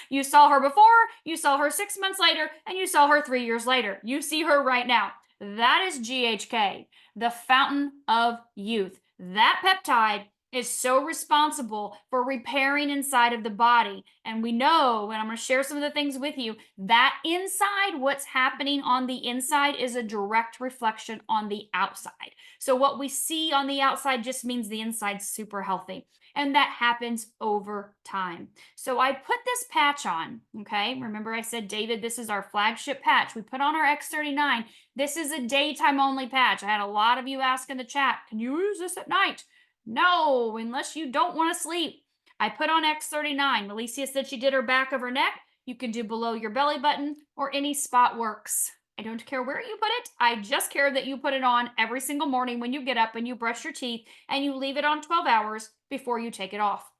You saw her before, you saw her 6 months later, and you saw her 3 years later. You see her right now. That is GHK, the fountain of youth. That peptide is so responsible for repairing inside of the body. And we know, and I'm going to share some of the things with you, that inside, what's happening on the inside is a direct reflection on the outside. So what we see on the outside just means the inside's super healthy. And that happens over time. So I put this patch on, okay? Remember I said, David, this is our flagship patch. We put on our X39. This is a daytime only patch. I had a lot of you ask in the chat, can you use this at night? No, unless you don't want to sleep. I put on X39. Alicia said she did her back of her neck. You can do below your belly button or any spot works. I don't care where you put it. I just care that you put it on every single morning when you get up and you brush your teeth, and you leave it on 12 hours before you take it off.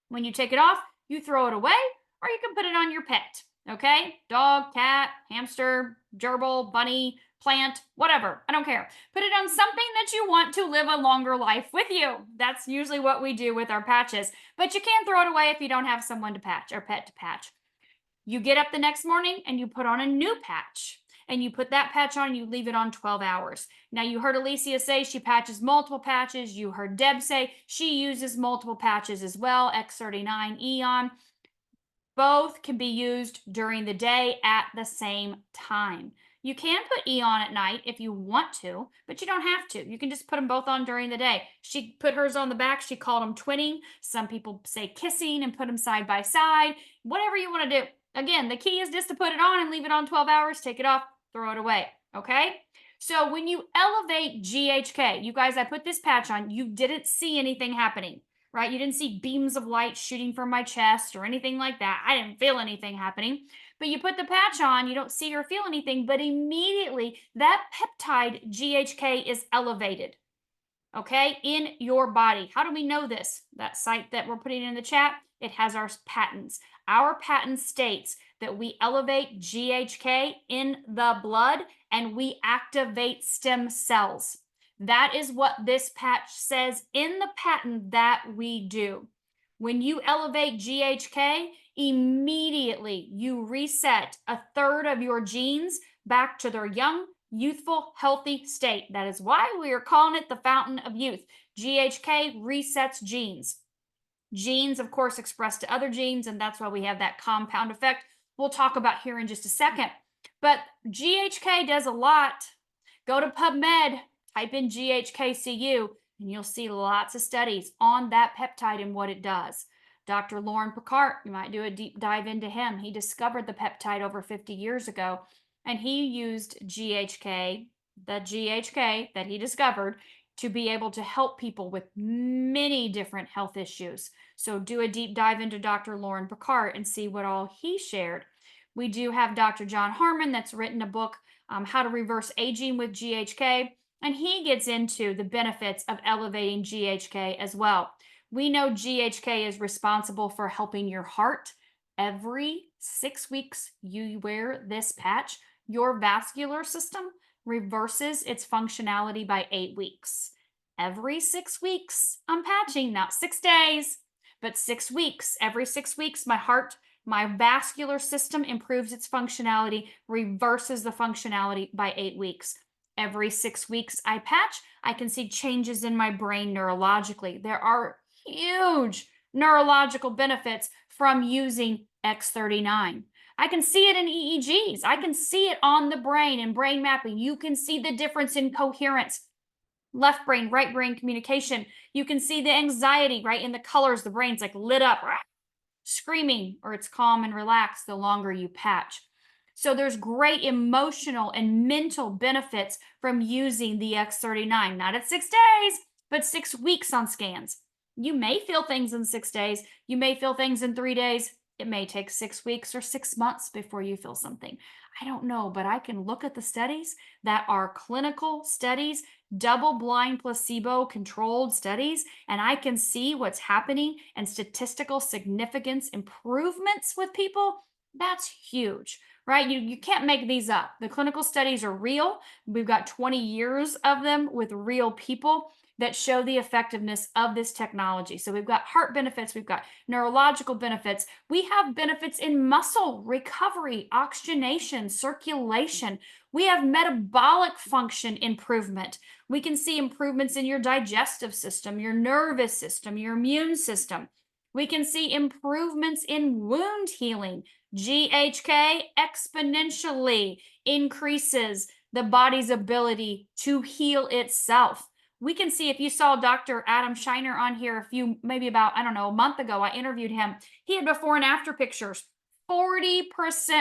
When you take it off, you throw it away, or you can put it on your pet. Okay? Dog, cat, hamster, gerbil, bunny, plant, whatever. I don't care. Put it on something that you want to live a longer life with you. That's usually what we do with our patches. But you can't throw it away if you don't have someone to patch or pet to patch. You get up the next morning and you put on a new patch. And you put that patch on, you leave it on 12 hours. Now, you heard Alicia say she patches multiple patches. You heard Deb say she uses multiple patches as well, X39 Eon. Both can be used during the day at the same time. You can put Eon at night if you want to, but you don't have to. You can just put them both on during the day. She put hers on the back. She called them twinning. Some people say kissing and put them side by side. Whatever you want to do. Again, the key is just to put it on and leave it on 12 hours, take it off, throw it away. Okay? So when you elevate GHK, you guys, I put this patch on, you didn't see anything happening, right? You didn't see beams of light shooting from my chest or anything like that. I didn't feel anything happening. But you put the patch on, you don't see or feel anything, but immediately that peptide GHK is elevated, okay, in your body. How do we know this? That site that we're putting in the chat, it has our patents. Our patent states that we elevate GHK in the blood and we activate stem cells. That is what this patch says in the patent that we do. When you elevate GHK, immediately you reset a third of your genes back to their young, youthful, healthy state. That is why we are calling it the fountain of youth. GHK resets genes. Genes, of course, express to other genes, and that's why we have that compound effect we'll talk about here in just a second. But GHK does a lot. Go to PubMed, type in GHKCU, and you'll see lots of studies on that peptide and what it does. Dr. Lauren Picard, you might do a deep dive into him. He discovered the peptide over 50 years ago, and he used GHK, the GHK that he discovered, to be able to help people with many different health issues. So do a deep dive into Dr. Lauren Picard and see what all he shared. We do have Dr. John Harmon that's written a book, How to Reverse Aging with GHK, and he gets into the benefits of elevating GHK as well. We know GHK is responsible for helping your heart. Every 6 weeks you wear this patch, your vascular system reverses its functionality by 8 weeks. Every 6 weeks, I'm patching, not 6 days, but 6 weeks. Every 6 weeks, my heart, my vascular system improves its functionality, reverses the functionality by 8 weeks. Every 6 weeks I patch, I can see changes in my brain neurologically. There are huge neurological benefits from using X39. I can see it in EEGs. I can see it on the brain and brain mapping. You can see the difference in coherence, left brain, right brain communication. You can see the anxiety, right, in the colors. The brain's like lit up, screaming, or it's calm and relaxed the longer you patch. So there's great emotional and mental benefits from using the X39, not at 6 days, but 6 weeks on scans. You may feel things in 6 days. You may feel things in 3 days. It may take 6 weeks or 6 months before you feel something. I don't know, but I can look at the studies that are clinical studies, double-blind placebo-controlled studies, and I can see what's happening and statistical significance improvements with people That's huge, right? You can't make these up. The clinical studies are real. We've got 20 years of them with real people that show the effectiveness of this technology. So we've got heart benefits, we've got neurological benefits, we have benefits in muscle recovery, oxygenation, circulation. We have metabolic function improvement. We can see improvements in your digestive system, your nervous system, your immune system. We can see improvements in wound healing. GHK exponentially increases the body's ability to heal itself. We can see, if you saw Dr. Adam Shiner on here maybe about, I don't know, a month ago, I interviewed him. He had before and after pictures, 40%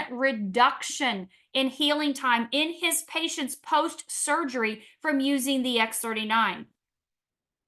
reduction in healing time in his patients post surgery from using the X39.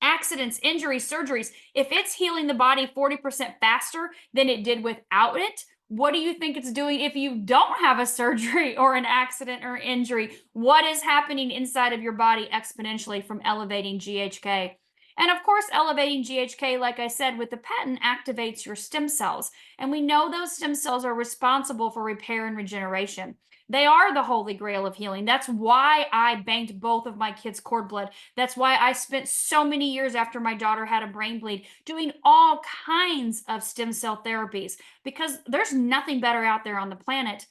Accidents, injuries, surgeries, if it's healing the body 40% faster than it did without it, what do you think it's doing if you don't have a surgery or an accident or injury? What is happening inside of your body exponentially from elevating GHK? And of course, elevating GHK, like I said, with the patent activates your stem cells. And we know those stem cells are responsible for repair and regeneration. They are the holy grail of healing. That's why I banked both of my kids' cord blood. That's why I spent so many years after my daughter had a brain bleed doing all kinds of stem cell therapies, because there's nothing better out there on the planet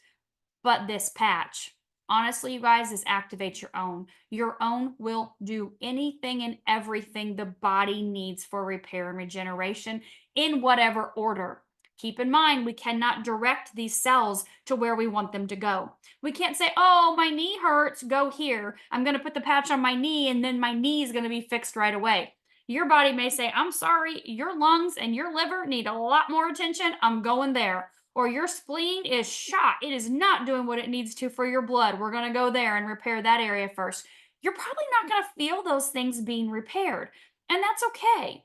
but this patch. Honestly, you guys, this activates your own. Your own will do anything and everything the body needs for repair and regeneration in whatever order. Keep in mind, we cannot direct these cells to where we want them to go. We can't say, oh, my knee hurts, go here. I'm going to put the patch on my knee and then my knee is going to be fixed right away. Your body may say, I'm sorry, your lungs and your liver need a lot more attention. I'm going there. Or your spleen is shot. It is not doing what it needs to for your blood. We're going to go there and repair that area first. You're probably not going to feel those things being repaired. And that's okay.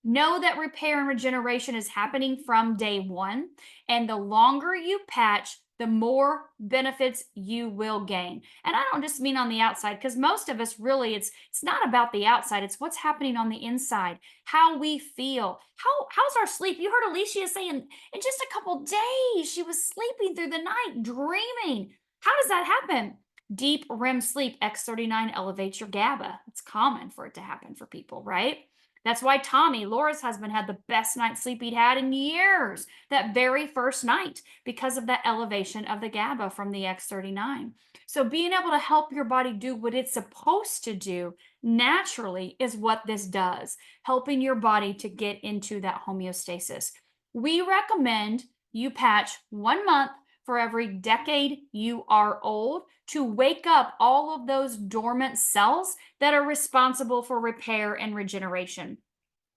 Know that repair and regeneration is happening from day one. And the longer you patch, the more benefits you will gain. And I don't just mean on the outside, because most of us really, it's not about the outside, it's what's happening on the inside, how we feel. How's our sleep? You heard Alicia saying in just a couple days she was sleeping through the night, dreaming. How does that happen? Deep REM sleep, X39 elevates your GABA. It's common for it to happen for people, right? That's why Tommy, Laura's husband, had the best night's sleep he'd had in years that very first night, because of that elevation of the GABA from the X39. So being able to help your body do what it's supposed to do naturally is what this does, helping your body to get into that homeostasis. We recommend you patch 1 month for every decade you are old, to wake up all of those dormant cells that are responsible for repair and regeneration.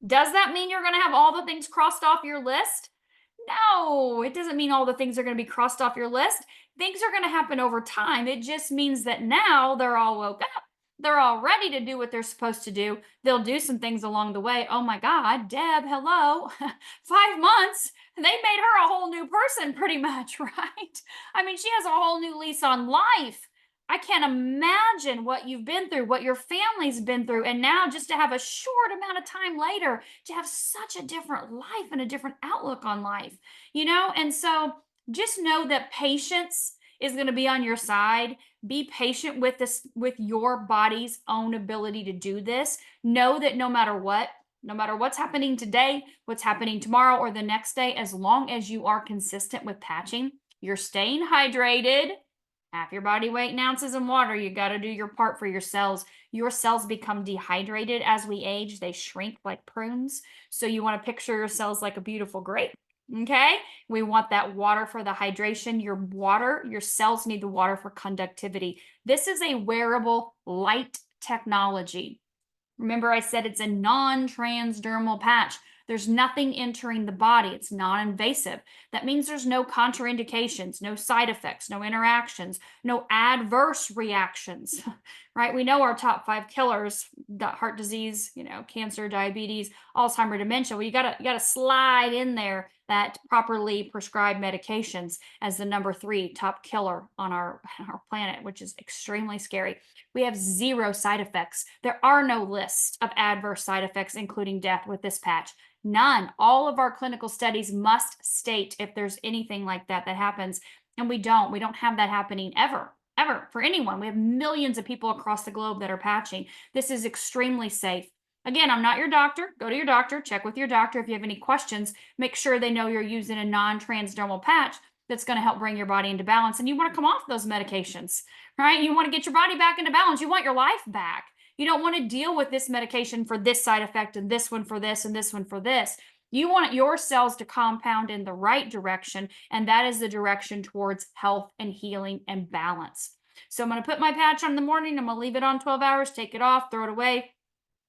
Does that mean you're going to have all the things crossed off your list? No, it doesn't mean all the things are going to be crossed off your list. Things are going to happen over time. It just means that now they're all woke up. They're all ready to do what they're supposed to do. They'll do some things along the way. Oh my God, Deb, hello. 5 months, they made her a whole new person pretty much, right? I mean, she has a whole new lease on life. I can't imagine what you've been through, what your family's been through. And now just to have a short amount of time later, to have such a different life and a different outlook on life, And so just know that patience is going to be on your side. Be patient with this, with your body's own ability to do this. Know that no matter what's happening today, what's happening tomorrow or the next day, as long as you are consistent with patching, you're staying hydrated, half your body weight in ounces in water, you got to do your part for your cells. Your cells become dehydrated as we age. They shrink like prunes. So you want to picture your cells like a beautiful grape. Okay, we want that water for the hydration. Your cells need the water for conductivity. This is a wearable light technology. Remember, I said it's a non-transdermal patch. There's nothing entering the body. It's non-invasive. That means there's no contraindications, no side effects, no interactions, no adverse reactions, right? We know our top 5 killers: heart disease, cancer, diabetes, Alzheimer, dementia. Well, you gotta slide in there that properly prescribed medications as the number 3 top killer on our planet, which is extremely scary. We have 0 side effects. There are no lists of adverse side effects, including death, with this patch. None. All of our clinical studies must state if there's anything like that that happens. And we don't. We don't have that happening ever for anyone. We have millions of people across the globe that are patching. This is extremely safe. Again, I'm not your doctor. Go to your doctor, check with your doctor. If you have any questions, make sure they know you're using a non-transdermal patch that's going to help bring your body into balance. And you want to come off those medications, right? You want to get your body back into balance. You want your life back. You don't want to deal with this medication for this side effect and this one for this and this one for this. You want your cells to compound in the right direction, and that is the direction towards health and healing and balance. So I'm going to put my patch on in the morning. I'm going to leave it on 12 hours, take it off, throw it away.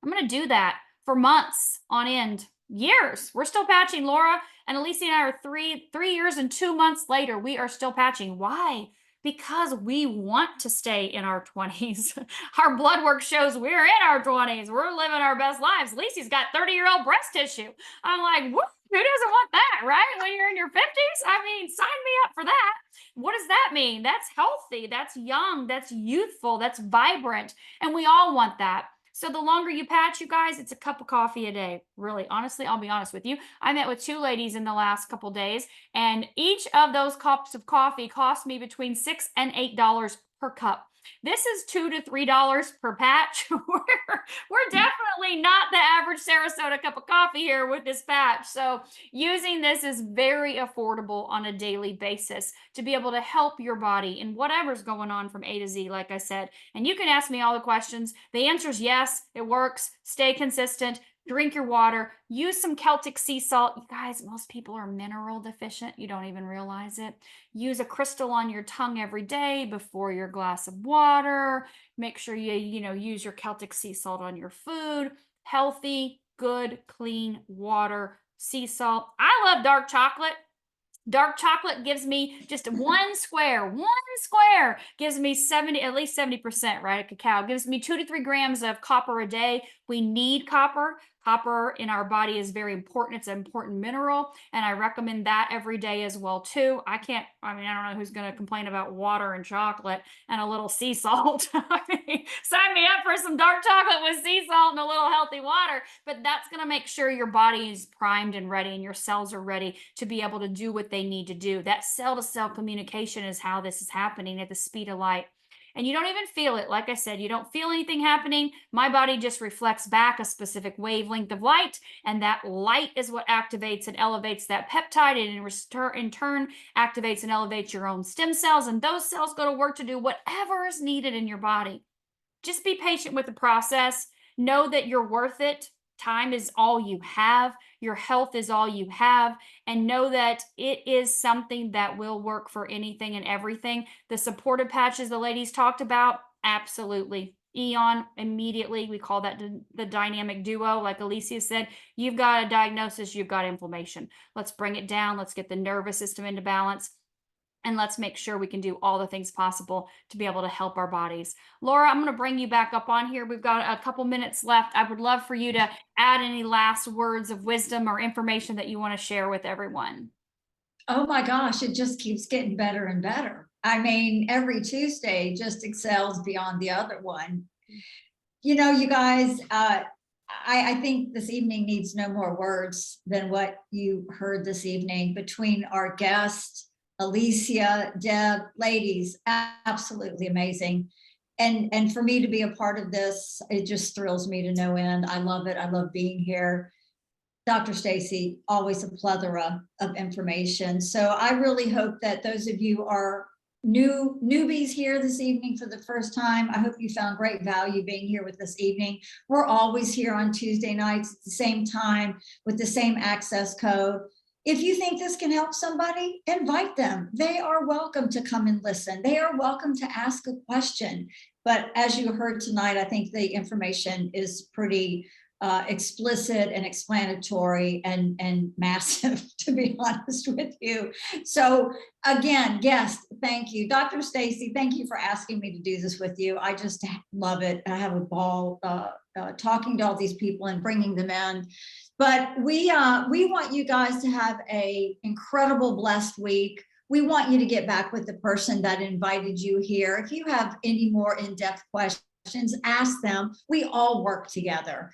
I'm going to do that for months on end, years. We're still patching. Laura and Alicia and I are 3 years and 2 months later. We are still patching. Why? Because we want to stay in our 20s. Our blood work shows we're in our 20s. We're living our best lives. Lisi's got 30-year-old breast tissue. I'm like, who doesn't want that, right? When you're in your 50s? I mean, sign me up for that. What does that mean? That's healthy. That's young. That's youthful. That's vibrant. And we all want that. So the longer you patch, you guys, it's a cup of coffee a day. Really, honestly, I'll be honest with you. I met with 2 ladies in the last couple days, and each of those cups of coffee cost me between $6 and $8 per cup. This is $2 to $3 per patch. We're definitely not the average Sarasota cup of coffee here with this patch. So using this is very affordable on a daily basis to be able to help your body in whatever's going on from A to Z, like I said. And you can ask me all the questions. The answer is yes, it works. Stay consistent. Drink your water, use some Celtic sea salt. You guys, most people are mineral deficient. You don't even realize it. Use a crystal on your tongue every day before your glass of water. Make sure you use your Celtic sea salt on your food. Healthy, good, clean water, sea salt. I love dark chocolate. Dark chocolate gives me just one square gives me at least 70%, right? A cacao gives me 2 to 3 grams of copper a day. We need copper. Copper in our body is very important. It's an important mineral, and I recommend that every day as well too. I don't know who's going to complain about water and chocolate and a little sea salt. I mean, sign me up for some dark chocolate with sea salt and a little healthy water, but that's going to make sure your body is primed and ready and your cells are ready to be able to do what they need to do. That cell-to-cell communication is how this is happening at the speed of light. And you don't even feel it. Like I said, you don't feel anything happening. My body just reflects back a specific wavelength of light, and that light is what activates and elevates that peptide, and in turn activates and elevates your own stem cells, and those cells go to work to do whatever is needed in your body. Just be patient with the process. Know that you're worth it. Time is all you have. Your health is all you have. And know that it is something that will work for anything and everything. The supportive patches the ladies talked about, absolutely. Eon, immediately, we call that the dynamic duo. Like Alicia said, you've got a diagnosis, you've got inflammation. Let's bring it down. Let's get the nervous system into balance. And let's make sure we can do all the things possible to be able to help our bodies. Laura, I'm going to bring you back up on here. We've got a couple minutes left. I would love for you to add any last words of wisdom or information that you want to share with everyone. Oh my gosh, it just keeps getting better and better. I mean, every Tuesday just excels beyond the other one. You know, you guys, I think this evening needs no more words than what you heard this evening between our guests, Alicia, Deb, ladies, absolutely amazing. And for me to be a part of this, it just thrills me to no end. I love it. I love being here. Dr. Stacy, always a plethora of information. So I really hope that those of you are newbies here this evening for the first time, I hope you found great value being here with this evening. We're always here on Tuesday nights at the same time with the same access code. If you think this can help somebody, invite them. They are welcome to come and listen. They are welcome to ask a question. But as you heard tonight, I think the information is pretty explicit and explanatory and massive, to be honest with you. So again, guest, thank you. Dr. Stacy, thank you for asking me to do this with you. I just love it. I have a ball talking to all these people and bringing them in. But we want you guys to have a incredible, blessed week. We want you to get back with the person that invited you here. If you have any more in-depth questions, ask them. We all work together.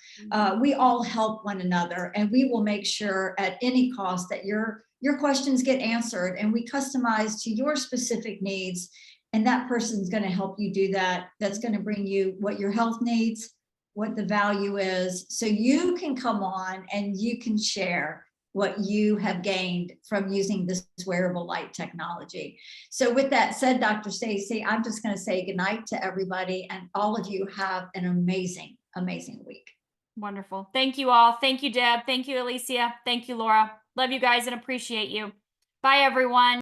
We all help one another, and we will make sure at any cost that your questions get answered, and we customize to your specific needs. And that person's going to help you do that. That's going to bring you what your health needs, what the value is, so you can come on and you can share what you have gained from using this wearable light technology. So with that said, Dr. Stacy, I'm just going to say goodnight to everybody, and all of you have an amazing, amazing week. Wonderful. Thank you all. Thank you, Deb. Thank you, Alicia. Thank you, Laura. Love you guys and appreciate you. Bye, everyone.